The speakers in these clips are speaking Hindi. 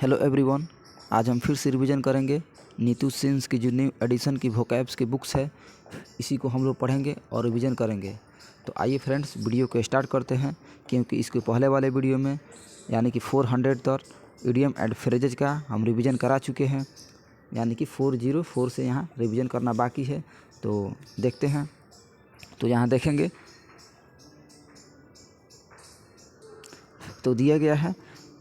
Hello everyone. आज हम फिर से रिवीजन करेंगे नीतू सिंस की जो न्यू एडिशन की वोकैब्स की बुक्स है, इसी को हम लोग पढ़ेंगे और रिवीजन करेंगे। तो आइए फ्रेंड्स, वीडियो को स्टार्ट करते हैं, क्योंकि इसके पहले वाले वीडियो में यानी कि 400 तक इडियम एंड फ्रेजेज का हम रिवीजन करा चुके हैं, यानी कि 404 से यहाँ रिवीजन करना बाकी है। तो देखते हैं। तो यहाँ देखेंगे तो दिया गया है,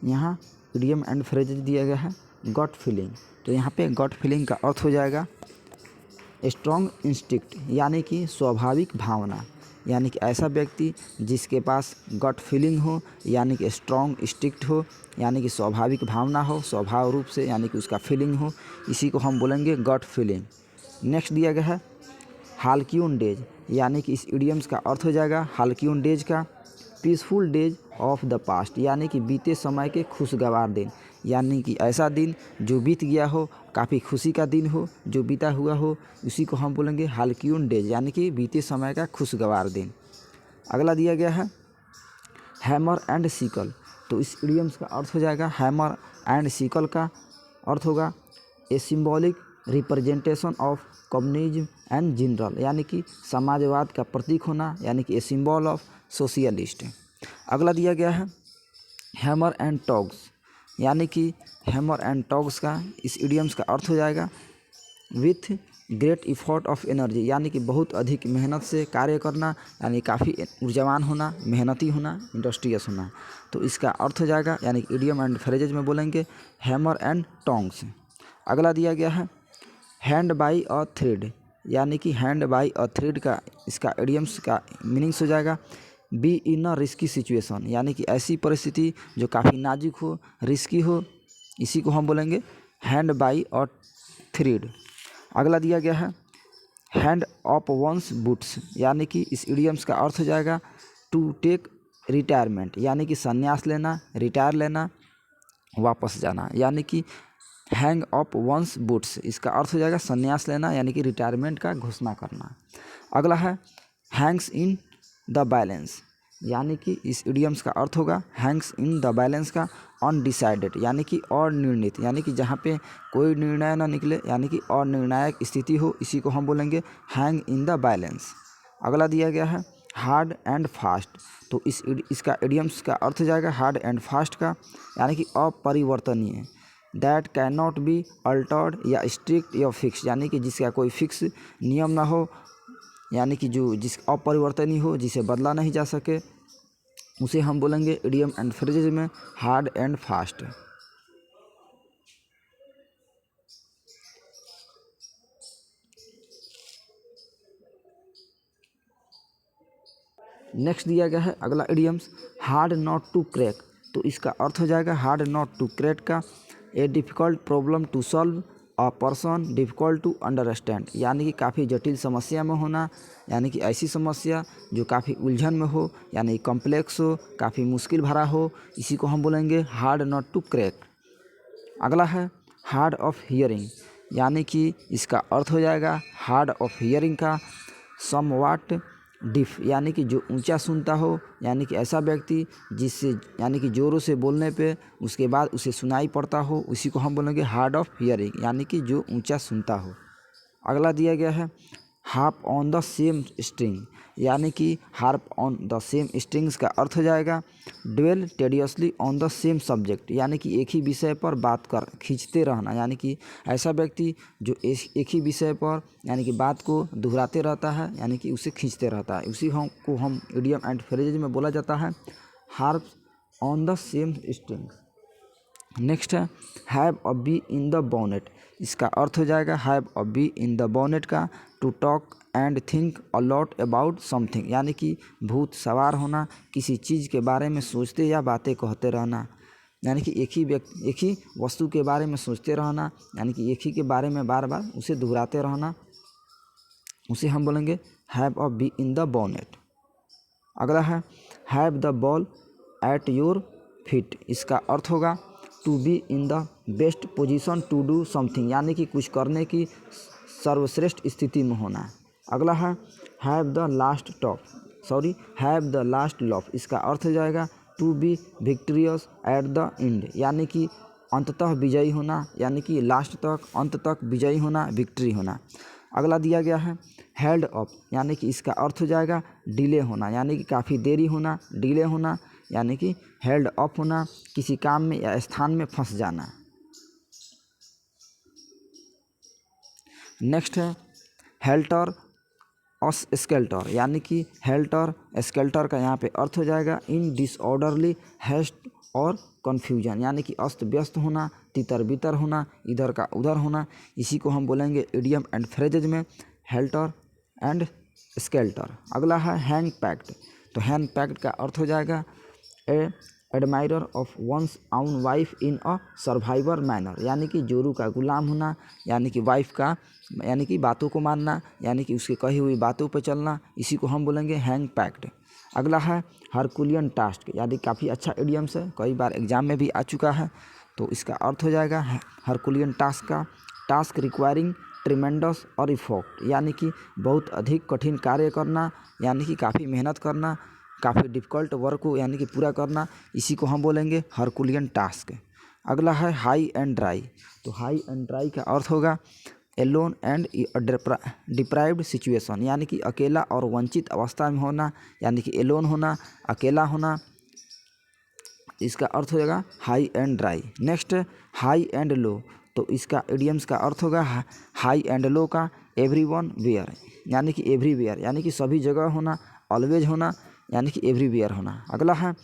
यहाँ इडियम एंड फ्रेजेज दिया गया है गॉट फीलिंग। तो यहाँ पे गॉट फीलिंग का अर्थ हो जाएगा स्ट्रॉन्ग इंस्टिक्ट, यानी कि स्वाभाविक भावना, यानी कि ऐसा व्यक्ति जिसके पास गॉट फीलिंग हो, यानी कि स्ट्रॉन्ग इंस्टिक्ट हो, यानी कि स्वाभाविक भावना हो, स्वभाव रूप से, यानी कि उसका फीलिंग हो, इसी को हम बोलेंगे गॉट फीलिंग। नेक्स्ट दिया गया है हालक्यून डेज, यानी कि इस इडियम्स का अर्थ हो जाएगा हालक्यून डेज का peaceful days of the past, यानी कि बीते समय के खुशगवार दिन, यानी कि ऐसा दिन जो बीत गया हो, काफ़ी खुशी का दिन हो, जो बीता हुआ हो, उसी को हम बोलेंगे हालक्यून डेज, यानी कि बीते समय का खुशगवार दिन। अगला दिया गया है हैमर एंड सिकल। तो इस इडियम्स का अर्थ हो जाएगा हैमर एंड सिकल का अर्थ होगा a symbolic representation of communism and general, यानी कि समाजवाद का प्रतीक होना, यानी कि ए सिंबल ऑफ सोशलिस्ट। अगला दिया गया है हैमर एंड टॉग्स, यानी कि हैमर एंड टॉग्स का इस इडियम्स का अर्थ हो जाएगा with great effort of energy, यानी कि बहुत अधिक मेहनत से कार्य करना, यानी काफ़ी ऊर्जावान होना, मेहनती होना, इंडस्ट्रियस होना। तो इसका अर्थ हो जाएगा, यानी कि इडियम एंड फ्रेजेज में बोलेंगे हैमर एंड टोंग्स। अगला दिया गया है हैंड बाई अ थ्रेड, यानी कि हैंड बाई अ थ्रेड का इसका इडियम्स का मीनिंग्स हो जाएगा be in a risky situation, यानी कि ऐसी परिस्थिति जो काफ़ी नाजुक हो, रिस्की हो, इसी को हम बोलेंगे हैंड बाई अ थ्रेड। अगला दिया गया है हैंड ऑफ वंस बूट्स, यानी कि इस इडियम्स का अर्थ हो जाएगा टू टेक रिटायरमेंट, यानी कि संन्यास लेना, रिटायर लेना, वापस जाना, यानी कि हैंग ऑफ वंस बूट्स, इसका अर्थ हो जाएगा संन्यास लेना, यानी कि रिटायरमेंट का घोषणा करना। अगला है हैंग्स इन द बैलेंस, यानी कि इस इडियम्स का अर्थ होगा हैंग्स इन द बैलेंस का अनडिसाइडेड, यानी कि अनिर्णित, यानी कि जहाँ पे कोई निर्णय ना निकले, यानी कि अनिर्णायक स्थिति हो, इसी को हम बोलेंगे हैंग इन द बैलेंस। अगला दिया गया है हार्ड एंड फास्ट। तो इसका इडियम्स का अर्थ हो जाएगा हार्ड एंड फास्ट का, यानी कि अपरिवर्तनीय, that can not be altered या स्ट्रिक्ट या फिक्स, यानी कि जिसका कोई फिक्स नियम ना हो, यानी कि जिस अपरिवर्तनीय हो, जिसे बदला नहीं जा सके, उसे हम बोलेंगे इडियम एंड फ्रेजेज में हार्ड एंड फास्ट। नेक्स्ट दिया गया है अगला idioms hard not to crack. तो इसका अर्थ हो जाएगा हार्ड नॉट टू क्रैक का a difficult problem to solve a person difficult to understand, यानी कि काफ़ी जटिल समस्या में होना, यानी कि ऐसी समस्या जो काफ़ी उलझन में हो, यानी कॉम्प्लेक्स हो, काफ़ी मुश्किल भरा हो, इसी को हम बोलेंगे हार्ड नॉट टू क्रैक। अगला है हार्ड ऑफ हियरिंग, यानी कि इसका अर्थ हो जाएगा हार्ड ऑफ हियरिंग का समवाट डिफ, यानी कि जो ऊंचा सुनता हो, यानी कि ऐसा व्यक्ति जिससे, यानी कि ज़ोरों से बोलने पे उसके बाद उसे सुनाई पड़ता हो, उसी को हम बोलेंगे हार्ड ऑफ हियरिंग, यानी कि जो ऊंचा सुनता हो। अगला दिया गया है harp on the same string, यानी कि harp on the same strings का अर्थ हो जाएगा dwell tediously on the same subject, यानी कि एक ही विषय पर बात कर खींचते रहना, यानी कि ऐसा व्यक्ति जो एक ही विषय पर, यानी कि बात को दोहराते रहता है, यानी कि उसे खींचते रहता है, उसी को हम इडियम एंड फ्रेजेज में बोला जाता है harp on the same strings. Next है have a bee in the bonnet, इसका अर्थ हो जाएगा have a bee in the bonnet का to talk and think a lot about something, यानी कि भूत सवार होना, किसी चीज़ के बारे में सोचते या बातें कहते रहना, यानी कि एक ही वस्तु के बारे में सोचते रहना, यानी कि एक ही के बारे में बार बार उसे दोहराते रहना, उसे हम बोलेंगे have a bee in the bonnet. अगला है have the ball at your feet, इसका अर्थ होगा to be in the best position to do something, यानी कि कुछ करने की सर्वश्रेष्ठ स्थिति में होना। अगला है हैव द लास्ट लॉफ, इसका अर्थ हो जाएगा to be victorious at the end, यानी कि अंततः विजयी होना, यानी कि लास्ट तक, अंत तक विजयी होना, विक्ट्री होना। अगला दिया गया है हेल्ड अप, यानी कि इसका अर्थ हो जाएगा डिले होना, यानी कि काफ़ी देरी होना, डिले होना, यानी कि हेल्ड अप होना, किसी काम में या स्थान में फंस जाना। नेक्स्ट है हेल्टर और स्केल्टर, यानी कि हेल्टर स्केल्टर का यहाँ पे अर्थ हो जाएगा इन डिसऑर्डरली हेस्ट और कन्फ्यूजन, यानी कि अस्त व्यस्त होना, तितर बितर होना, इधर का उधर होना। इसी को हम बोलेंगे इडियम एंड फ्रेजेज में हेल्टर एंड स्केल्टर। अगला है हैंग पैक्ड, तो हैंग पैक्ड का अर्थ हो जाएगा ए एडमायरर ऑफ वंस आउन वाइफ इन अ सर्वाइवर मैनर, यानी कि जोरू का गुलाम होना, यानी कि वाइफ का, यानी कि बातों को मानना, यानी कि उसकी कही हुई बातों पर चलना। इसी को हम बोलेंगे हैंग पैक्ड। अगला है हरकुलियन टास्क, यानी काफ़ी अच्छा इडियम्स है, कई बार एग्जाम में भी आ चुका है। तो इसका अर्थ हो जाएगा हरकुलियन टास्क का टास्क रिक्वायरिंग ट्रिमेंडस और इफोर्ट, यानी कि बहुत अधिक कठिन कार्य करना, यानी कि काफ़ी मेहनत करना, काफ़ी डिफ़िकल्ट वर्क को यानी कि पूरा करना। इसी को हम बोलेंगे हरकुलियन टास्क। अगला है हाई एंड ड्राई, तो हाई एंड ड्राई का अर्थ होगा एलोन एंड डिप्राइव्ड सिचुएशन, यानी कि अकेला और वंचित अवस्था में होना, यानी कि एलोन होना, अकेला होना। इसका अर्थ हो जाएगा high and dry. Next high and low, तो इसका इडियम्स का अर्थ होगा हाई एंड लो का एवरीवन वेयर, यानी कि एवरीवेयर, यानी कि सभी जगह होना, ऑलवेज होना, यानी कि एवरीवेयर होना। अगला है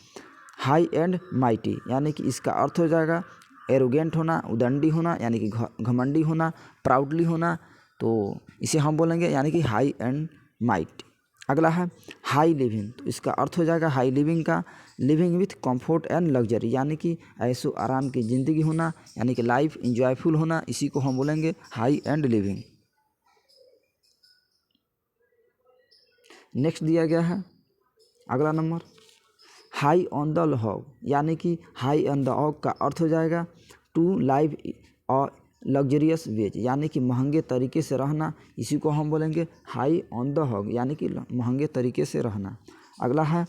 हाई एंड माइटी, यानी कि इसका अर्थ हो जाएगा एरोगेंट होना, उदंडी होना, यानी कि घमंडी होना, प्राउडली होना। तो इसे हम बोलेंगे यानी कि हाई एंड माइट। अगला है हाई लिविंग, तो इसका अर्थ हो जाएगा हाई लिविंग का living with comfort and luxury, यानी कि ऐशो आराम की ज़िंदगी होना, यानी कि लाइफ इंजॉयफुल होना। इसी को हम बोलेंगे हाई एंड लिविंग। नेक्स्ट दिया गया है अगला number high on the hog, यानी कि हाई ऑन द हॉग का अर्थ हो जाएगा टू लाइव और लग्जरियस वेज, यानी कि महंगे तरीके से रहना। इसी को हम बोलेंगे हाई ऑन द हॉग, यानी कि महंगे तरीके से रहना। अगला है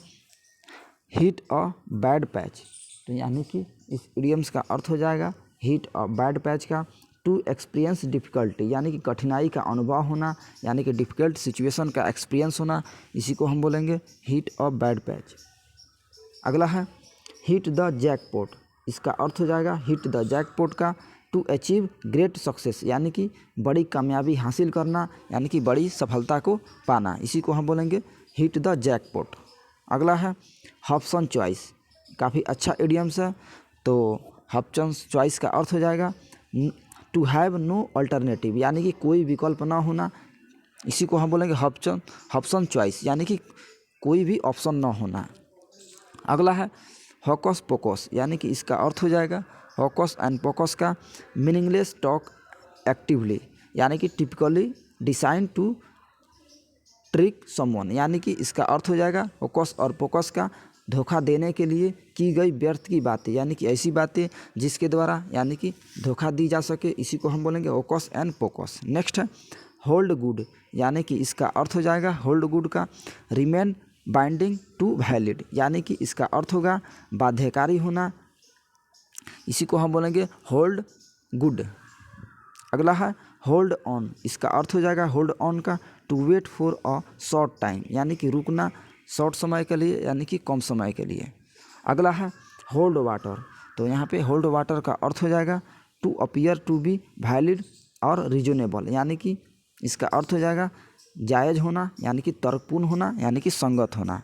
हिट अ बैड पैच, तो यानी कि इस इडियम्स का अर्थ हो जाएगा हिट अ बैड पैच का टू एक्सपीरियंस डिफ़िकल्टी, यानी कि कठिनाई का अनुभव होना, यानी कि डिफ़िकल्ट सिचुएशन का एक्सपीरियंस होना। इसी को हम बोलेंगे हिट अ बैड पैच। अगला है हिट द जैकपॉट, इसका अर्थ हो जाएगा हिट द जैकपॉट का टू अचीव ग्रेट सक्सेस, यानी कि बड़ी कामयाबी हासिल करना, यानी कि बड़ी सफलता को पाना। इसी को हम बोलेंगे हिट द जैकपॉट। अगला है हॉब्सन चॉइस, काफ़ी अच्छा इडियम्स है। तो हॉब्सन चॉइस का अर्थ हो जाएगा टू हैव नो अल्टरनेटिव, यानी कि कोई विकल्प ना होना। इसी को हम बोलेंगे हॉब्सन चॉइस, यानी कि कोई भी ऑप्शन ना होना। अगला है हॉकस पोकस, यानी कि इसका अर्थ हो जाएगा हॉकस एंड पोकस का मीनिंगलेस टॉक एक्टिवली, यानी कि typically design to trick someone, यानी कि इसका अर्थ हो जाएगा हॉकस और पोकस का धोखा देने के लिए की गई व्यर्थ की बातें, यानी कि ऐसी बातें जिसके द्वारा यानी कि धोखा दी जा सके। इसी को हम बोलेंगे हॉकस एंड पोकस। नेक्स्ट है होल्ड गुड, यानी कि इसका अर्थ हो जाएगा होल्ड गुड का रिमेन बाइंडिंग टू वैलिड, यानी कि इसका अर्थ होगा बाध्यकारी होना। इसी को हम बोलेंगे होल्ड गुड। अगला है होल्ड ऑन, इसका अर्थ हो जाएगा होल्ड ऑन का to wait for a short time, यानी कि रुकना शॉर्ट समय के लिए, यानी कि कम समय के लिए। अगला है होल्ड वाटर, तो यहाँ पे होल्ड वाटर का अर्थ हो जाएगा to appear to be valid और रीजनेबल, यानी कि इसका अर्थ हो जाएगा जायज़ होना, यानी कि तर्कपूर्ण होना, यानी कि संगत होना।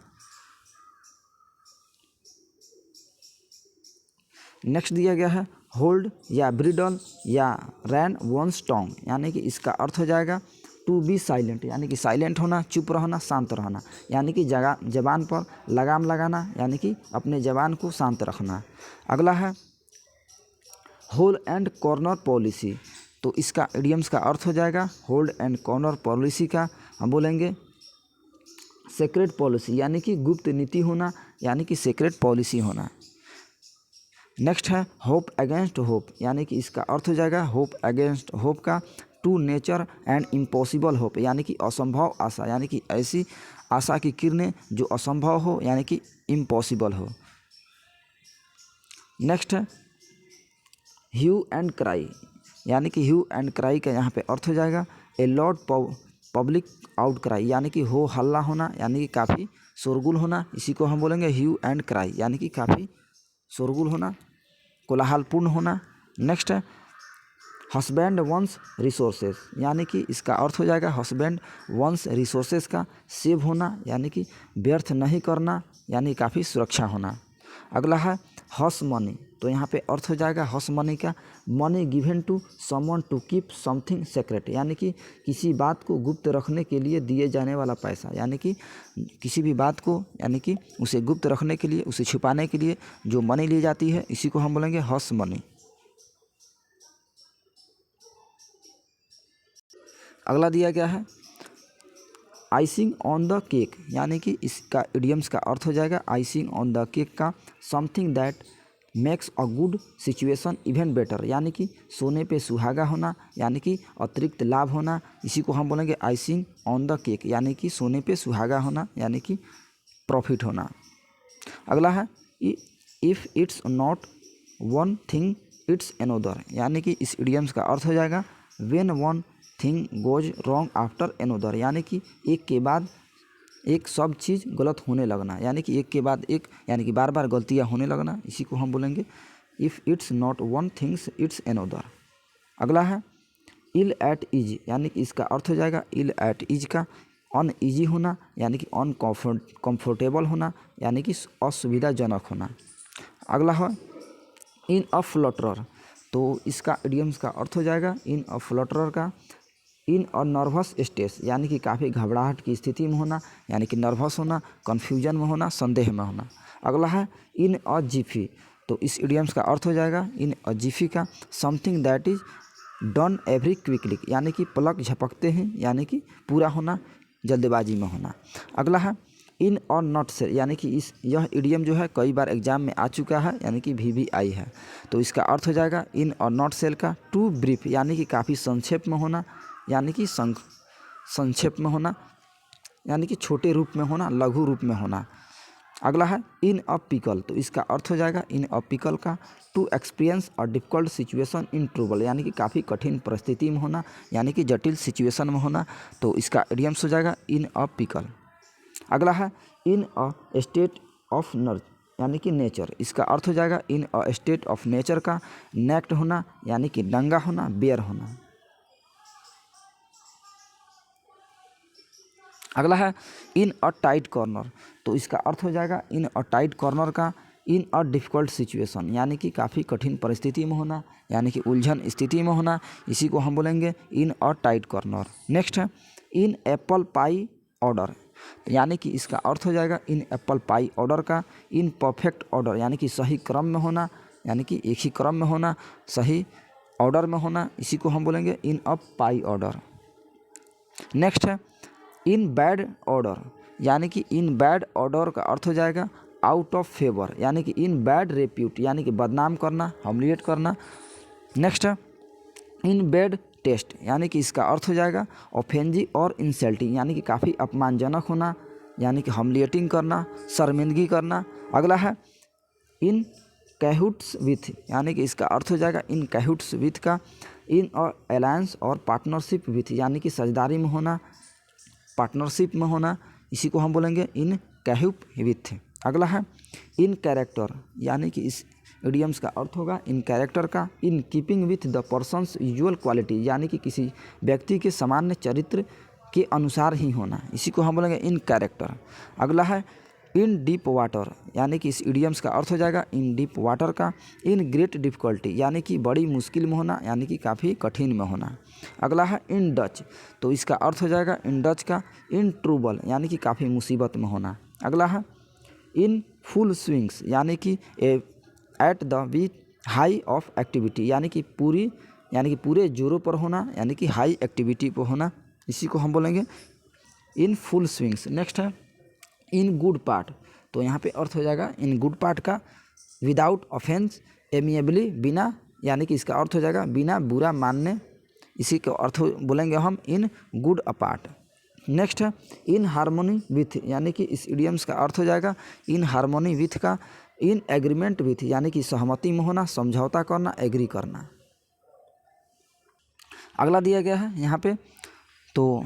नेक्स्ट दिया गया है होल्ड या ब्रिडल या रैन वंस टोंग, यानी कि इसका अर्थ हो जाएगा टू बी साइलेंट, यानी कि साइलेंट होना, चुप रहना, शांत रहना, यानी कि जबान पर लगाम लगाना, यानी कि अपने जबान को शांत रखना। अगला है होल्ड एंड कॉर्नर पॉलिसी, तो इसका इडियम्स का अर्थ हो जाएगा होल्ड एंड कॉर्नर पॉलिसी का हम बोलेंगे सीक्रेट पॉलिसी, यानी कि गुप्त नीति होना, यानी कि सीक्रेट पॉलिसी होना। नेक्स्ट है होप अगेंस्ट होप, यानी कि इसका अर्थ हो जाएगा होप अगेंस्ट होप का to nature and impossible hope, यानी कि असंभव आशा, यानी कि ऐसी आशा की किरणें जो असंभव हो, यानी कि इम्पॉसिबल हो। नेक्स्ट है ह्यू एंड क्राई, यानी कि ह्यू एंड क्राई का यहाँ पे अर्थ हो जाएगा ए लॉर्ड पब्लिक आउट क्राई, यानी कि हो हल्ला होना, यानी कि काफ़ी शोरगुल होना, इसी को हम बोलेंगे ह्यू एंड क्राई, यानी कि काफ़ी शोरगुल होना, कोलाहलपूर्ण होना। नेक्स्ट है हस्बैंड वंस रिसोर्सेज, यानी कि इसका अर्थ हो जाएगा हस्बैंड वंस रिसोर्सेज का सेव होना, यानी कि व्यर्थ नहीं करना, यानी काफ़ी सुरक्षा होना। अगला है हस मनी, तो यहाँ पे अर्थ हो जाएगा हस मनी का money given to someone to keep something secret, यानी कि किसी बात को गुप्त रखने के लिए दिए जाने वाला पैसा, यानी कि किसी भी बात को यानी कि उसे गुप्त रखने के लिए, उसे छुपाने के लिए जो मनी ली जाती है, इसी को हम बोलेंगे हस मनी। अगला दिया गया है आइसिंग ऑन द केक, यानी कि इसका इडियम्स का अर्थ हो जाएगा आइसिंग ऑन द केक का something that makes a good situation even better, यानी कि सोने पे सुहागा होना, यानी कि अतिरिक्त लाभ होना, इसी को हम बोलेंगे आइसिंग ऑन द केक, यानी कि सोने पे सुहागा होना, यानी कि प्रॉफिट होना। अगला है if it's not one thing it's another, यानी कि इस इडियम्स का अर्थ हो जाएगा when one thing goes wrong after another, यानी कि एक के बाद एक सब चीज़ गलत होने लगना, यानी कि एक के बाद एक, यानी कि बार बार गलतियाँ होने लगना, इसी को हम बोलेंगे if it's not one things it's another. अगला है इल एट इज, यानी कि इसका अर्थ हो जाएगा इल एट इज का अनईजी होना, यानी कि अनकम्फर्टेबल होना, यानी कि असुविधाजनक होना। अगला है इन अ फ्लटर, तो इसका इडियम्स का अर्थ हो जाएगा इन अ फ्लटर का इन अ नर्वस स्टेट, यानी कि काफ़ी घबराहट की स्थिति में होना, यानी कि नर्वस होना, कन्फ्यूजन में होना, संदेह में होना। अगला है इन अ जिफी, तो इस इडियम्स का अर्थ हो जाएगा इन अ जिफी का something that is done every quickly, यानी कि पलक झपकते हैं, यानी कि पूरा होना, जल्दबाजी में होना। अगला है इन और नॉट से, यानी कि यह इडियम जो है कई बार एग्जाम में आ चुका है, यानी कि VBI है, तो इसका अर्थ हो जाएगा इन और नॉट सेल का टू ब्रीफ, यानी कि काफ़ी संक्षेप में होना, यानी कि संक्षेप में होना, यानी कि छोटे रूप में होना, लघु रूप में होना। अगला है इन अ पिकल, तो इसका अर्थ हो जाएगा इन अ पिकल का to experience a difficult situation in trouble, यानी कि काफ़ी कठिन परिस्थिति में होना, यानी कि जटिल सिचुएशन में होना, तो इसका इडियम्स हो जाएगा इन अ पिकल। अगला है इन अ स्टेट ऑफ नर्च, यानी कि नेचर, इसका अर्थ हो जाएगा in a state of nature का नेक्ड होना, यानी कि नंगा होना, बेयर होना। अगला है इन अ टाइट कॉर्नर, तो इसका अर्थ हो जाएगा इन अ टाइट कॉर्नर का इन अ डिफ़िकल्ट सिचुएशन, यानी कि काफ़ी कठिन परिस्थिति में होना, यानी कि उलझन स्थिति में होना, इसी को हम बोलेंगे इन अ टाइट कॉर्नर। नेक्स्ट है इन एप्पल पाई ऑर्डर, यानी कि इसका अर्थ हो जाएगा इन एप्पल पाई ऑर्डर का इन परफेक्ट ऑर्डर, यानी कि सही क्रम में होना, यानी कि एक ही क्रम में होना, सही ऑर्डर में होना, इसी को हम बोलेंगे इन अ पाई ऑर्डर। नेक्स्ट है इन बैड ऑर्डर, यानी कि इन बैड ऑर्डर का अर्थ हो जाएगा आउट ऑफ फेवर, यानी कि इन बैड रेप्यूट, यानी कि बदनाम करना, हम्लिएट करना। नेक्स्ट है इन बैड टेस्ट, यानी कि इसका अर्थ हो जाएगा ऑफेंजिव और इंसल्टिंग, यानी कि काफ़ी अपमानजनक होना, यानी कि हम्लिएटिंग करना, शर्मिंदगी करना। अगला है इन कैहुट्स विथ, यानी कि इसका अर्थ हो जाएगा इन कैहुट्स विथ का इन और अलायंस और पार्टनरशिप विथ, यानी कि साझेदारी में होना, पार्टनरशिप में होना, इसी को हम बोलेंगे इन कैहुप विथ। अगला है इन कैरेक्टर, यानी कि इस इडियम्स का अर्थ होगा इन कैरेक्टर का in keeping with the persons usual quality, यानी कि किसी व्यक्ति के सामान्य चरित्र के अनुसार ही होना, इसी को हम बोलेंगे इन कैरेक्टर। अगला है इन डीप वाटर, यानी कि इस इडियम्स का अर्थ हो जाएगा इन डीप वाटर का इन ग्रेट डिफ़िकल्टी, यानी कि बड़ी मुश्किल में होना, यानी कि काफ़ी कठिन में होना। अगला है इन डच, तो इसका अर्थ हो जाएगा इन डच का इन ट्रूबल, यानी कि काफ़ी मुसीबत में होना। अगला है इन फुल स्विंग्स, यानी कि at the we high of activity, यानी कि पूरे जोरों पर होना, यानी कि हाई एक्टिविटी पर होना, इसी को हम बोलेंगे इन फुल स्विंग्स। नेक्स्ट है इन गुड पार्ट, तो यहाँ पे अर्थ हो जाएगा इन गुड पार्ट का विदाउट ऑफेंस एमिएबली, बिना, यानी कि इसका अर्थ हो जाएगा बिना बुरा मानने, इसी का अर्थ बोलेंगे हम इन गुड अपार्ट। नेक्स्ट है इन हारमोनी विथ, यानी कि इस इडियम्स का अर्थ हो जाएगा इन हारमोनी विथ का इन एग्रीमेंट विथ यानी कि सहमति में होना, समझौता करना, एग्री करना। अगला दिया गया है यहाँ पे, तो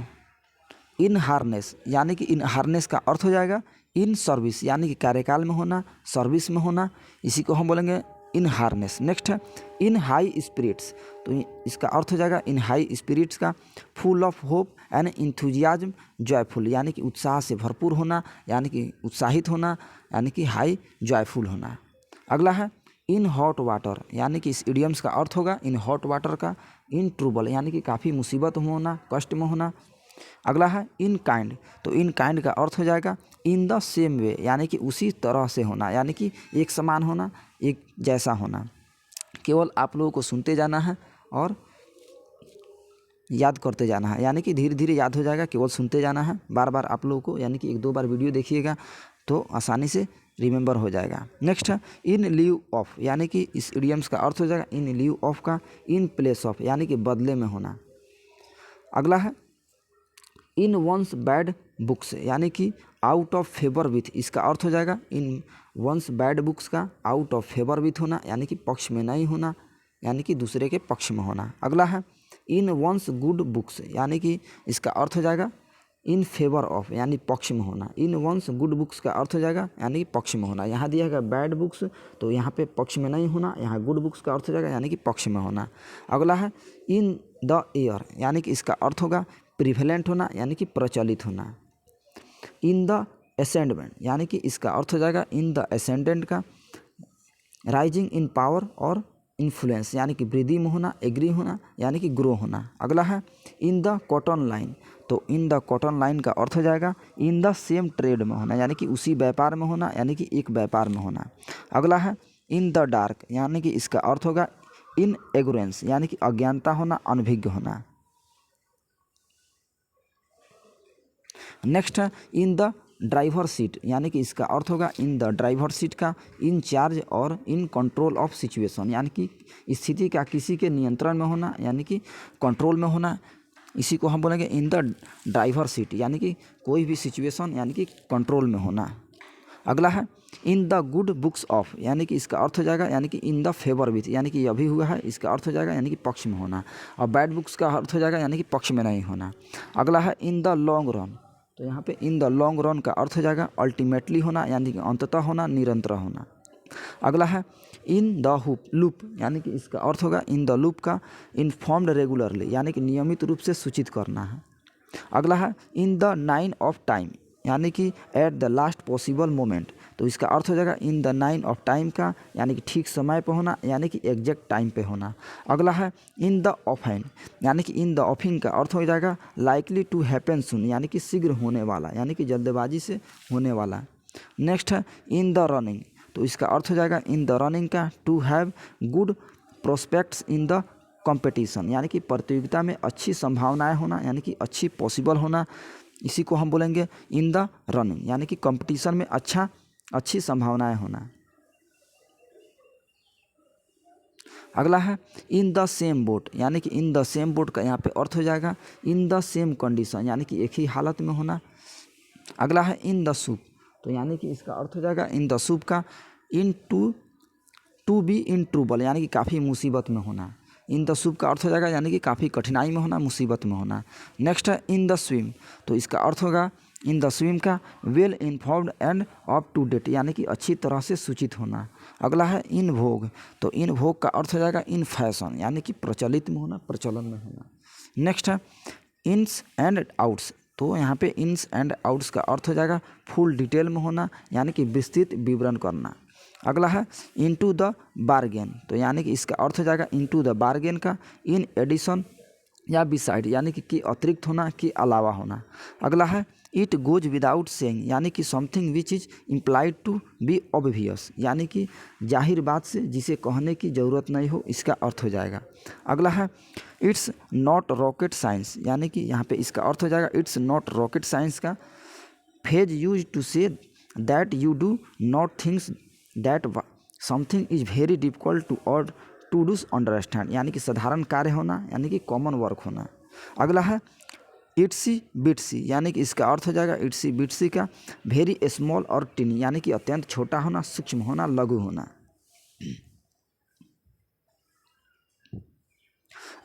इन हार्नेस यानी कि इन हार्नेस का अर्थ हो जाएगा इन सर्विस यानी कि कार्यकाल में होना, सर्विस में होना, इसी को हम बोलेंगे इन हार्नेस। नेक्स्ट है इन हाई स्पिरिट्स, तो इसका अर्थ हो जाएगा इन हाई स्पिरिट्स का full of hope and enthusiasm joyful यानी कि उत्साह से भरपूर होना, यानी कि उत्साहित होना, यानी कि हाई जॉयफुल होना। अगला है इन हॉट वाटर यानी कि इस इडियम्स का अर्थ होगा इन हॉट वाटर का इन ट्रबल यानी कि काफ़ी मुसीबत में होना, कष्ट में होना। अगला है इन काइंड, तो इन काइंड का अर्थ हो जाएगा इन द सेम वे यानी कि उसी तरह से होना, यानी कि एक समान होना, एक जैसा होना। केवल आप लोगों को सुनते जाना है और याद करते जाना है, यानी कि धीरे धीरे याद हो जाएगा, केवल सुनते जाना है बार बार आप लोगों को, यानी कि 1-2 बार वीडियो देखिएगा तो आसानी से रिमेंबर हो जाएगा। नेक्स्ट है इन लीव ऑफ, यानी कि इस इडियम्स का अर्थ हो जाएगा इन लीव ऑफ का इन प्लेस ऑफ यानी कि बदले में होना। अगला है इन वंस बैड बुक्स यानी कि आउट ऑफ फेवर विथ, इसका अर्थ हो जाएगा इन वंस बैड बुक्स का आउट ऑफ फेवर विथ होना, यानी कि पक्ष में नहीं होना, यानी कि दूसरे के पक्ष में होना। अगला है इन वंस गुड बुक्स, यानी कि इसका अर्थ हो जाएगा इन फेवर ऑफ यानी पक्ष में होना। इन वंस गुड बुक्स का अर्थ हो जाएगा यानी कि पक्ष में होना। यहाँ दिया गया बैड बुक्स, तो यहाँ पे पक्ष में नहीं होना, यहाँ गुड बुक्स का अर्थ हो जाएगा यानी कि पक्ष में होना। अगला है इन द एयर, यानी कि इसका अर्थ होगा प्रिवेलेंट होना, यानी कि प्रचलित होना। इन द असेंडेंट, यानी कि इसका अर्थ हो जाएगा इन द असेंडेंट का राइजिंग इन पावर और इन्फ्लुएंस, यानी कि वृद्धि में होना, एग्री होना, यानी कि ग्रो होना। अगला है इन द कॉटन लाइन, तो इन द कॉटन लाइन का अर्थ हो जाएगा इन द सेम ट्रेड में होना, यानी कि उसी व्यापार में होना, यानी कि एक व्यापार में होना। अगला है इन द डार्क, यानी कि इसका अर्थ होगा इन एग्योरेंस, यानी कि अज्ञानता होना, अनभिज्ञ होना। नेक्स्ट है इन द ड्राइवर सीट, यानी कि इसका अर्थ होगा इन द ड्राइवर सीट का इन चार्ज और इन कंट्रोल ऑफ सिचुएशन, यानी कि स्थिति का किसी के नियंत्रण में होना, यानी कि कंट्रोल में होना, इसी को हम बोलेंगे इन द ड्राइवर सीट, यानी कि कोई भी सिचुएशन यानी कि कंट्रोल में होना। अगला है in the good books of, यानी कि इसका अर्थ हो जाएगा यानी कि इन द फेवर विथ, यानी कि अभी हुआ है, इसका अर्थ हो जाएगा यानी कि पक्ष में होना। और बैड बुक्स का अर्थ हो जाएगा यानी कि पक्ष में नहीं होना। अगला है इन द लॉन्ग रन, तो यहाँ पे इन द लॉन्ग रन का अर्थ हो जाएगा अल्टीमेटली होना, यानी कि अंततः होना, निरंतर होना। अगला है इन द लूप, यानी कि इसका अर्थ होगा इन द लूप का इन्फॉर्म्ड रेगुलरली, यानी कि नियमित रूप से सूचित करना है। अगला है in the nine of time, यानी कि at the last possible moment, तो इसका अर्थ हो जाएगा in the nine of time का, यानी कि ठीक समय पे होना, यानी कि एग्जैक्ट टाइम पे होना। अगला है इन द ऑफेन, यानी कि इन द ऑफिन का अर्थ हो जाएगा लाइकली टू हैपन सून, यानी कि शीघ्र होने वाला, यानी कि जल्दबाजी से होने वाला। नेक्स्ट है इन द रनिंग, तो इसका अर्थ हो जाएगा इन द रनिंग का to have good prospects in the competition, यानी कि प्रतियोगिता में अच्छी संभावनाएं होना, यानी कि अच्छी पॉसिबल होना, इसी को हम बोलेंगे इन द रनिंग, यानी कि कंपटीशन में अच्छी संभावनाएं होना। अगला है इन द सेम बोट, यानी कि इन द सेम बोट का यहाँ पे अर्थ हो जाएगा इन द सेम कंडीशन, यानी कि एक ही हालत में होना। अगला है इन द सूप, तो यानी कि इसका अर्थ हो जाएगा इन द सूप का इन टू बी इन ट्रबल, यानी कि काफ़ी मुसीबत में होना। इन द सूप का अर्थ हो जाएगा यानी कि काफ़ी कठिनाई में होना, मुसीबत में होना। नेक्स्ट है इन द स्विम, तो इसका अर्थ होगा इन द स्विम का well informed and up to date, यानी कि अच्छी तरह से सूचित होना। अगला है इन भोग, तो इन भोग का अर्थ हो जाएगा इन फैशन, यानी कि प्रचलित में होना, प्रचलन में होना। नेक्स्ट है इन्स एंड आउट्स, तो यहाँ पे इन्स एंड आउट्स का अर्थ हो जाएगा फुल डिटेल में होना, यानी कि विस्तृत विवरण करना। अगला है इनटू द बार्गेन, तो यानी कि इसका अर्थ हो जाएगा इनटू द बार्गेन का इन एडिशन या बिसाइड, यानी कि अतिरिक्त होना, कि अलावा होना। अगला है इट गोज विदाउट सेइंग, यानी कि something which is implied to be obvious, यानी कि जाहिर बात से जिसे कहने की ज़रूरत नहीं हो, इसका अर्थ हो जाएगा। अगला है इट्स नॉट रॉकेट साइंस, यानी कि यहाँ पे इसका अर्थ हो जाएगा इट्स नॉट रॉकेट साइंस का phase use to say that you do not thinks that something is very difficult to do understand, यानी कि साधारण कार्य होना, यानी कि कॉमन वर्क होना। अगला है इट्सी बिट्सी यानी कि इसका अर्थ हो जाएगा इट्सी बिट्सी का वेरी स्मॉल और टिनी यानी कि अत्यंत छोटा होना, सूक्ष्म होना, लघु होना।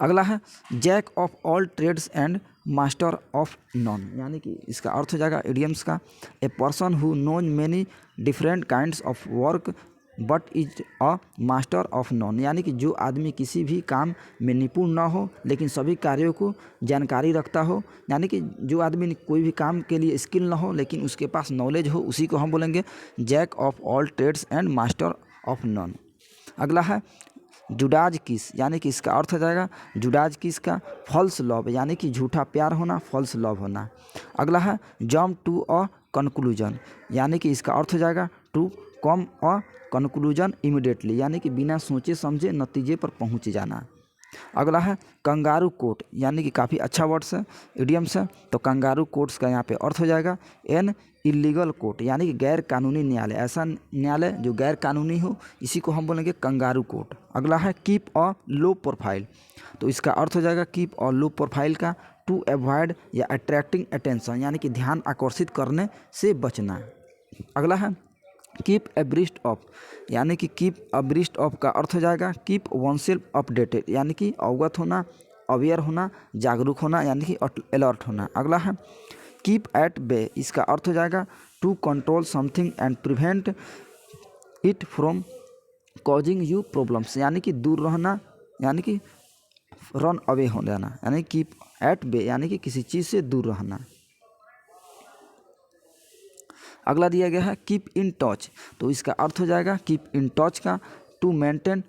अगला है jack of all trades and master of none यानी कि इसका अर्थ हो जाएगा इडियम्स का a person who knows many different kinds of work but is a master of none यानी कि जो आदमी किसी भी काम में निपुण ना हो लेकिन सभी कार्यों को जानकारी रखता हो, यानी कि जो आदमी कोई भी काम के लिए स्किल ना हो लेकिन उसके पास नॉलेज हो, उसी को हम बोलेंगे jack of all trades and master of none. अगला है जुडाज किस यानी कि इसका अर्थ हो जाएगा जुडाज किस का फॉल्स लव यानी कि झूठा प्यार होना, फॉल्स लव होना। अगला है जम्प टू अ कंक्लूजन यानी कि इसका अर्थ हो जाएगा to come a conclusion immediately यानी कि बिना सोचे समझे नतीजे पर पहुंच जाना। अगला है कंगारू कोर्ट यानी कि काफ़ी अच्छा वर्ड्स है, इडियम्स है। तो कंगारू कोर्ट्स का यहाँ पे अर्थ हो जाएगा एन इलीगल कोर्ट यानी कि गैर कानूनी न्यायालय, ऐसा न्यायालय जो गैर कानूनी हो, इसी को हम बोलेंगे कंगारू कोर्ट। अगला है कीप अ लो प्रोफाइल, तो इसका अर्थ हो जाएगा कीप अ लो प्रोफाइल का टू अवॉइड या अट्रैक्टिंग अटेंशन यानी कि ध्यान आकर्षित करने से बचना। अगला है कीप एब्रिस्ट ऑफ यानी कि कीप एब्रिस्ट ऑफ का अर्थ हो जाएगा कीप वन सेल्फ अपडेटेड यानी कि अवगत होना, अवेयर होना, जागरूक होना यानी कि अलर्ट होना। अगला है कीप एट बे, इसका अर्थ हो जाएगा to control something and prevent it from causing you problems यानी कि दूर रहना यानी कि रन अवे हो जाना, यानी कीप एट बे यानी कि किसी चीज़ से दूर रहना। अगला दिया गया है कीप इन टच, तो इसका अर्थ हो जाएगा कीप इन टच का to maintain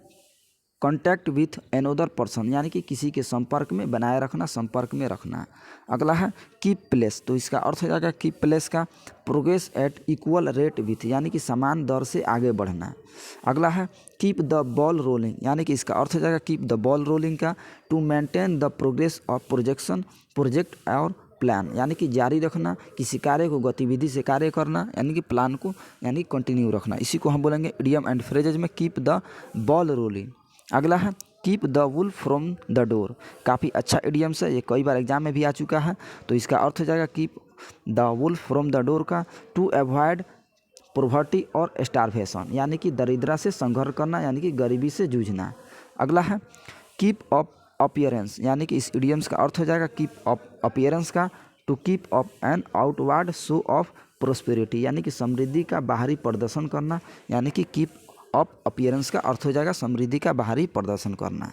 contact with another person यानी कि किसी के संपर्क में बनाए रखना, संपर्क में रखना। अगला है कीप प्लेस, तो इसका अर्थ हो जाएगा कीप प्लेस का progress eight equal rate with यानी कि समान दर से आगे बढ़ना। अगला है कीप द बॉल रोलिंग यानी कि इसका अर्थ हो जाएगा कीप द बॉल रोलिंग का to maintain the progress of project और प्लान यानी कि जारी रखना, किसी कार्य को गतिविधि से कार्य करना यानी कि प्लान को यानी कंटिन्यू रखना, इसी को हम बोलेंगे इडियम एंड फ्रेजेज में कीप द बॉल रोलिंग। अगला है keep the wolf from the door, काफ़ी अच्छा इडियम्स है, ये कई बार एग्जाम में भी आ चुका है। तो इसका अर्थ हो जाएगा keep the wolf from the door का टू अवॉइड पॉवर्टी और स्टारवेशन यानी कि दरिद्रता से संघर्ष करना यानी कि गरीबी से जूझना। अगला है कीप अप अपीयरेंस यानी कि इस इडियम्स का अर्थ हो जाएगा कीप अप अपीयरेंस का to keep up an outward show of prosperity यानी कि समृद्धि का बाहरी प्रदर्शन करना, यानी कि कीप अप अपीयरेंस का अर्थ हो जाएगा समृद्धि का बाहरी प्रदर्शन करना।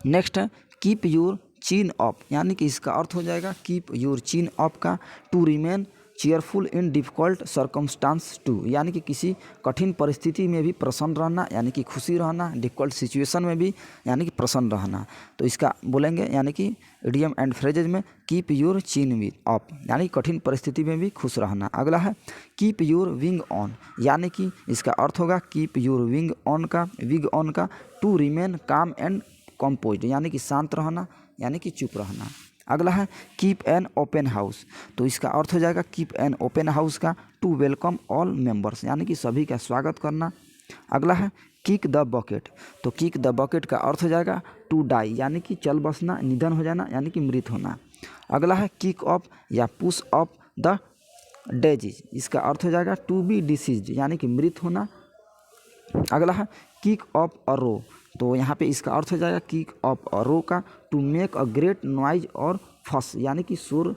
नेक्स्ट है कीप योर चिन अप यानी कि इसका अर्थ हो जाएगा कीप योर चिन अप का to remain cheerful in difficult circumstances to यानी कि किसी कठिन परिस्थिति में भी प्रसन्न रहना यानी कि खुशी रहना, डिफ़िकल्ट सिचुएशन में भी यानी कि प्रसन्न रहना। तो इसका बोलेंगे यानी कि इडियम एंड फ्रेजेज में keep your chin with up यानी कठिन परिस्थिति में भी खुश रहना। अगला है कीप योर विंग ऑन यानी कि इसका अर्थ होगा कीप योर विंग ऑन का to remain calm and composed यानी कि शांत रहना यानी कि चुप रहना। अगला है कीप एन ओपन हाउस, तो इसका अर्थ हो जाएगा कीप एन ओपन हाउस का टू वेलकम ऑल मेंबर्स यानी कि सभी का स्वागत करना। अगला है किक द बकेट, तो किक द बकेट का अर्थ हो जाएगा टू डाई यानी कि चल बसना, निधन हो जाना यानी कि मृत होना। अगला है किक अप या पुश अप द डेजिज, इसका अर्थ हो जाएगा टू बी डिसीज्ड यानी कि मृत होना। अगला है किक अप अ रो, तो यहाँ पे इसका अर्थ हो जाएगा किक अप अ रो का to make a great noise और फस यानी कि शोर,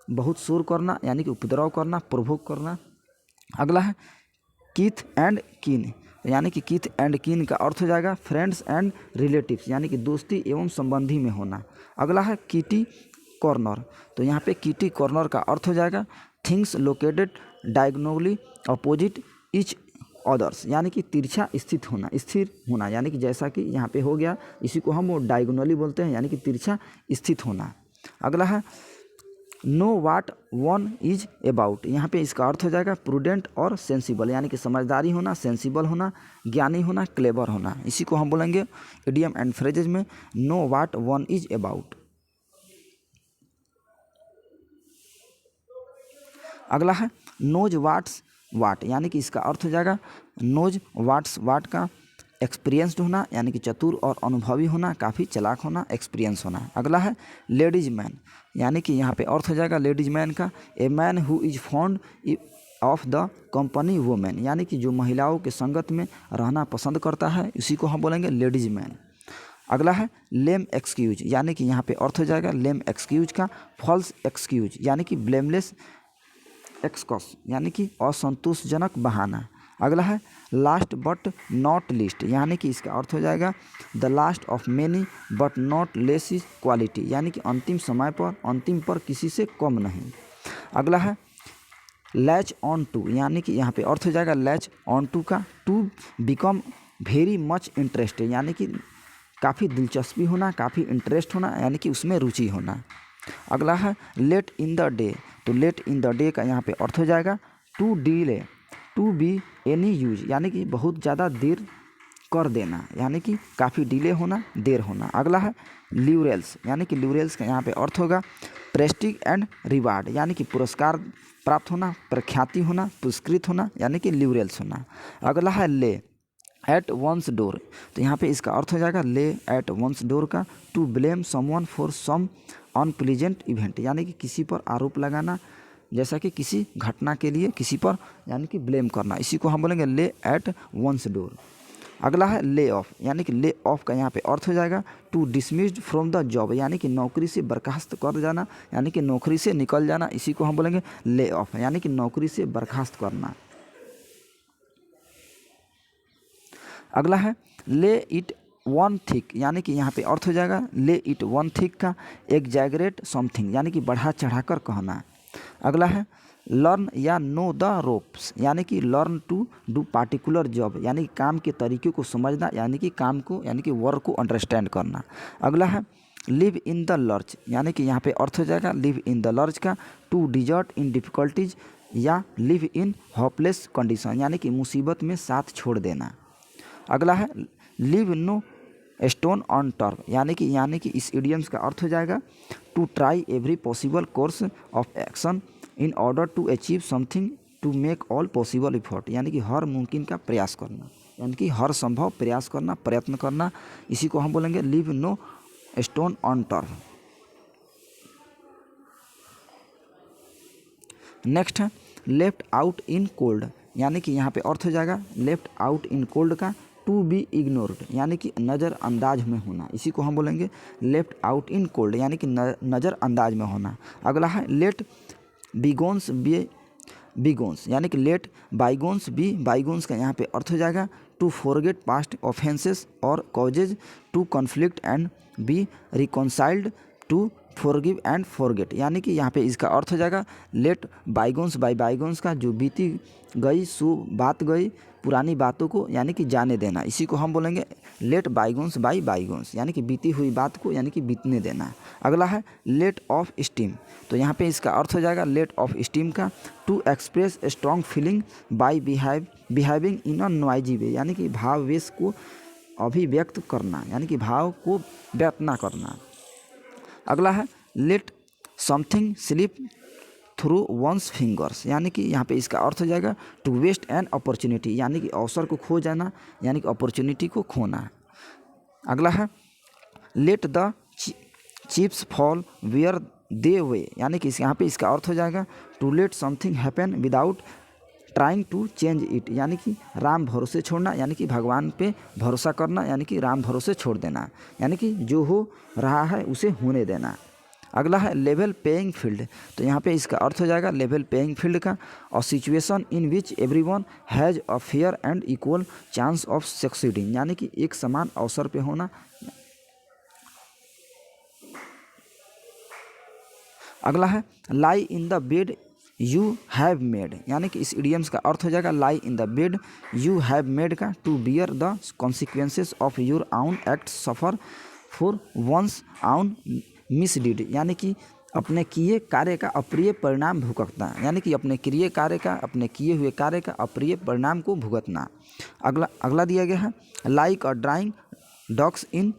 बहुत शोर करना यानी कि उपद्रव करना, प्रोवोक करना। अगला है कीथ एंड कीन, यानी कि कीथ एंड कीन का अर्थ हो जाएगा फ्रेंड्स एंड रिलेटिव्स यानी कि दोस्ती एवं संबंधी में होना। अगला है किटी कॉर्नर, तो यहाँ पे किटी कॉर्नर का अर्थ हो जाएगा things located diagonally opposite each others यानी कि तिरछा स्थित होना, स्थिर होना यानी कि जैसा कि यहाँ पे हो गया, इसी को हम डायगोनली बोलते हैं यानी कि तिरछा स्थित होना। अगला है know what one is about, यहाँ पे इसका अर्थ हो जाएगा प्रूडेंट और सेंसिबल यानी कि समझदारी होना, सेंसिबल होना, ज्ञानी होना, क्लेवर होना, इसी को हम बोलेंगे इडियम एंड फ्रेजेज में know what one is about. अगला है नोज वाट्स वाट, यानी कि इसका अर्थ हो जाएगा नोज वाट्स वाट का एक्सपीरियंस्ड होना यानी कि चतुर और अनुभवी होना, काफ़ी चालाक होना, एक्सपीरियंस होना। अगला है लेडीज मैन, यानी कि यहाँ पे अर्थ हो जाएगा लेडीज मैन का a man who is fond of the company women, यानी कि जो महिलाओं के संगत में रहना पसंद करता है, इसी को हम बोलेंगे लेडीज मैन। अगला है लेम एक्सक्यूज, यानी कि यहाँ पे अर्थ हो जाएगा लेम एक्सक्यूज का फॉल्स एक्सक्यूज, यानी कि ब्लेमलेस एक्सकॉस, यानी कि असंतोषजनक बहाना। अगला है लास्ट बट नॉट लिस्ट, यानी कि इसका अर्थ हो जाएगा the last of many but not less is quality, यानी कि अंतिम समय पर, अंतिम पर किसी से कम नहीं। अगला है लैच ऑन टू, यानी कि यहाँ पे अर्थ हो जाएगा लैच ऑन टू का to become very much interested, यानी कि काफ़ी दिलचस्पी होना, काफ़ी इंटरेस्ट होना, यानी कि उसमें रुचि होना। अगला है लेट इन द डे, तो लेट इन द डे का यहाँ पे अर्थ हो जाएगा to delay, to be any use, यानी कि बहुत ज़्यादा देर कर देना, यानी कि काफ़ी डिले होना, देर होना। अगला है ल्यूरेल्स, यानी कि ल्यूरेल्स का यहाँ पे अर्थ होगा प्रेस्टिज एंड रिवार्ड, यानी कि पुरस्कार प्राप्त होना, प्रख्याति होना, पुरस्कृत होना, यानी कि ल्यूरेल्स होना। अगला है ले एट वंस डोर, तो यहाँ पे इसका अर्थ हो जाएगा ले एट वंस डोर का to blame someone for some unpleasant event, यानी कि किसी पर आरोप लगाना, जैसा कि किसी घटना के लिए किसी पर यानी कि ब्लेम करना, इसी को हम बोलेंगे ले एट वंस डोर। अगला है ले ऑफ, यानी कि ले ऑफ का यहाँ पे अर्थ हो जाएगा to dismissed from the job, यानी कि नौकरी से बर्खास्त कर जाना, यानी कि नौकरी से निकल जाना, इसी को हम बोलेंगे ले ऑफ, यानी कि नौकरी से बर्खास्त करना। अगला है ले इट वन थिक, यानी कि यहाँ पे अर्थ हो जाएगा ले इट वन थिक का एग्जैगरेट समथिंग, यानी कि बढ़ा चढ़ाकर कहना। अगला है लर्न या नो द रोप्स, यानी कि learn to do particular job, यानी कि काम के तरीके को समझना, यानी कि काम को यानी कि वर्क को अंडरस्टैंड करना। अगला है लिव इन द लर्च, यानी कि यहाँ पे अर्थ हो जाएगा लिव इन द लर्च का टू डिजर्ट इन डिफ़िकल्टीज या लिव इन होपलेस कंडीशन, यानी कि मुसीबत में साथ छोड़ देना। अगला है leave no stone unturned, यानी कि इस इडियम्स का अर्थ हो जाएगा to try every possible course of action in order to achieve something to make all possible effort, यानी कि हर मुमकिन का प्रयास करना, यानी कि हर संभव प्रयास करना, प्रयत्न करना, इसी को हम बोलेंगे leave no stone unturned. Next है लेफ्ट आउट इन कोल्ड, यानी कि यहाँ पे अर्थ हो जाएगा लेफ्ट आउट इन कोल्ड का टू बी इग्नोर्ड, यानी कि नज़रअंदाज में होना, इसी को हम बोलेंगे लेफ्ट आउट इन कोल्ड, यानी कि नज़रअंदाज में होना। अगला है लेट बिगोन्स बी बिगोन्स, यानी कि लेट बाइगोन्स बी बाइगोन्स का यहाँ पे अर्थ हो जाएगा टू फॉरगेट पास्ट ऑफेंसेस और causes to conflict and be reconciled to forgive and forget, यानी कि यहाँ पे इसका अर्थ हो जाएगा लेट बाइगोन्स बाई बाइगोन्स का जो बीती गई सो बात गई, पुरानी बातों को यानी कि जाने देना, इसी को हम बोलेंगे लेट बाइगोन्स बाई बाइगोन्स, यानी कि बीती हुई बात को यानी कि बीतने देना। अगला है लेट ऑफ स्टीम, तो यहाँ पे इसका अर्थ हो जाएगा लेट ऑफ स्टीम का to express strong feeling by behaving in a noisy way, यानी कि भाववेश को अभिव्यक्त करना, यानी कि भाव को व्यक्त न करना। अगला है let something slip through one's fingers, यानी कि यहाँ पे इसका अर्थ हो जाएगा टू वेस्ट एन अपॉर्चुनिटी, यानी कि अवसर को खो जाना, यानी कि अपॉर्चुनिटी को खोना। अगला है let the chips fall where they way, यानी कि यहाँ पे इसका अर्थ हो जाएगा to let something happen without trying to change it, यानी कि राम भरोसे छोड़ना, यानी कि भगवान पे भरोसा करना, यानी कि राम भरोसे छोड़ देना, यानी कि जो हो रहा है उसे होने देना। अगला है लेवल पेइंग फील्ड, तो यहाँ पे इसका अर्थ हो जाएगा लेवल पेइंग फील्ड का a situation in which everyone has a fair and equal chance of succeeding, यानी कि एक समान अवसर पे होना। अगला है lie in the bed you have made, यानी कि इस इडियम्स का अर्थ हो जाएगा lie in the bed you have made का to bear the consequences of your own act suffer for one's own misdeed, यानी कि अपने किए कार्य का अप्रिय परिणाम भुगतना, यानी कि अपने किए हुए कार्य का अप्रिय परिणाम को भुगतना। अगला दिया गया है लाइक अ ड्राइंग डॉग्स इन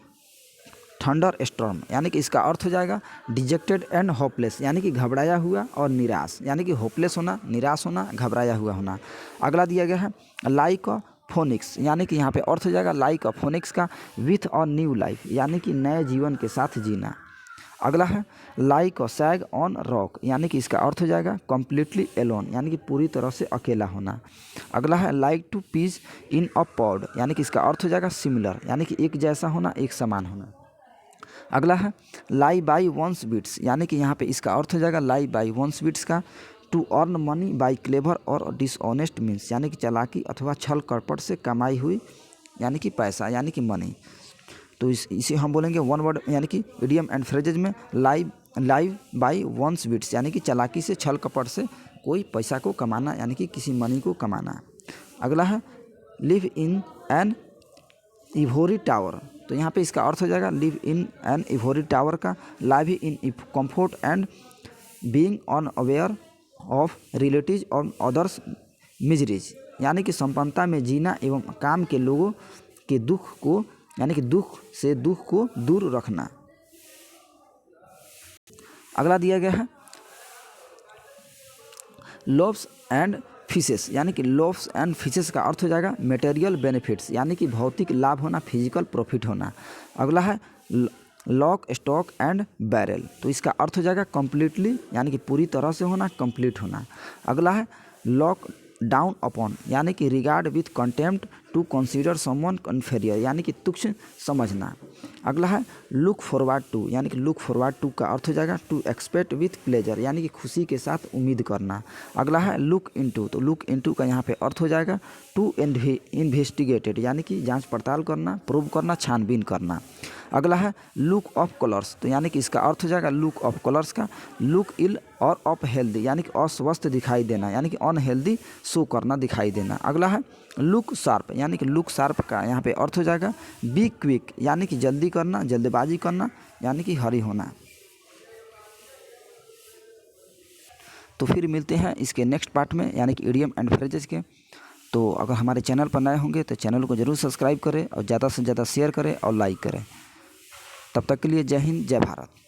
थंडर स्टॉर्म, यानी कि इसका अर्थ हो जाएगा डिजेक्टेड एंड होपलेस, यानी कि घबराया हुआ और निराश, यानी कि होपलेस होना, निराश होना, घबराया हुआ होना। अगला दिया गया है लाइक अ फोनिक्स, यानी कि यहाँ पे अर्थ हो जाएगा लाइक फोनिक्स का विथ अ न्यू लाइफ, यानी कि नए जीवन के साथ जीना। अगला है लाइक सैग ऑन रॉक, यानी कि इसका अर्थ हो जाएगा कम्प्लीटली एलोन, यानी कि पूरी तरह से अकेला होना। अगला है like two peas in a pod, यानी कि इसका अर्थ हो जाएगा सिमिलर, यानी कि एक जैसा होना, एक समान होना। अगला है लाई बाई वंस बिट्स, यानी कि यहाँ पे इसका अर्थ हो जाएगा लाई बाई वंस बिट्स का to earn money by clever और डिसऑनेस्ट मीन्स, यानी कि चालाकी अथवा छल कपट से कमाई हुई, यानी कि पैसा, यानी कि मनी। तो इसे हम बोलेंगे वन वर्ड, यानी कि इडियम एंड फ्रेजेज में लाइव बाई वंस बिट्स, यानी कि चालाकी से छल कपट से कोई पैसा को कमाना, यानी कि किसी मनी को कमाना। अगला है live in an ivory tower, तो यहाँ पे इसका अर्थ हो जाएगा live in an ivory tower का live in comfort and being unaware of relative और अदर्स मिजरीज, यानी कि संपन्नता में जीना एवं काम के लोगों के दुख को, यानी कि दुख से दुख को दूर रखना। अगला दिया गया है लोव्स एंड फिशेस, यानी कि लोव्स एंड फिशेस का अर्थ हो जाएगा मटेरियल बेनिफिट्स, यानी कि भौतिक लाभ होना, फिजिकल प्रॉफिट होना। अगला है लॉक स्टॉक एंड बैरल, तो इसका अर्थ हो जाएगा कम्प्लीटली, यानी कि पूरी तरह से होना, कंप्लीट होना। अगला है लॉक डाउन अपॉन, यानी कि regard with contempt to consider someone inferior, यानी कि तुच्छ समझना। अगला है लुक फॉरवर्ड टू, यानी कि लुक फॉरवर्ड टू का अर्थ हो जाएगा टू एक्सपेक्ट विथ प्लेजर, यानी कि खुशी के साथ उम्मीद करना। अगला है लुक इनटू, तो लुक इनटू का यहाँ पे अर्थ हो जाएगा टू इन्वेस्टिगेटेड, यानी कि जांच पड़ताल करना, प्रूव करना, छानबीन करना। अगला है लुक ऑफ कलर्स, तो यानी कि इसका अर्थ हो जाएगा लुक ऑफ कलर्स का लुक इल और ऑफ हेल्दी, यानी कि अस्वस्थ दिखाई देना, यानी कि अनहेल्दी शो करना, दिखाई देना। अगला है लुक शार्प, यानी कि लुक शार्प का यहाँ पे अर्थ हो जाएगा बी क्विक, यानी कि जल्दी करना, जल्दबाजी करना, यानी कि हरी होना। तो फिर मिलते हैं इसके नेक्स्ट पार्ट में, यानी कि इडियम एंड फ्रेजेस के। तो अगर हमारे चैनल पर नए होंगे तो चैनल को ज़रूर सब्सक्राइब करें और ज़्यादा से ज़्यादा शेयर करें और लाइक करें। तब तक के लिए जय हिंद, जय भारत।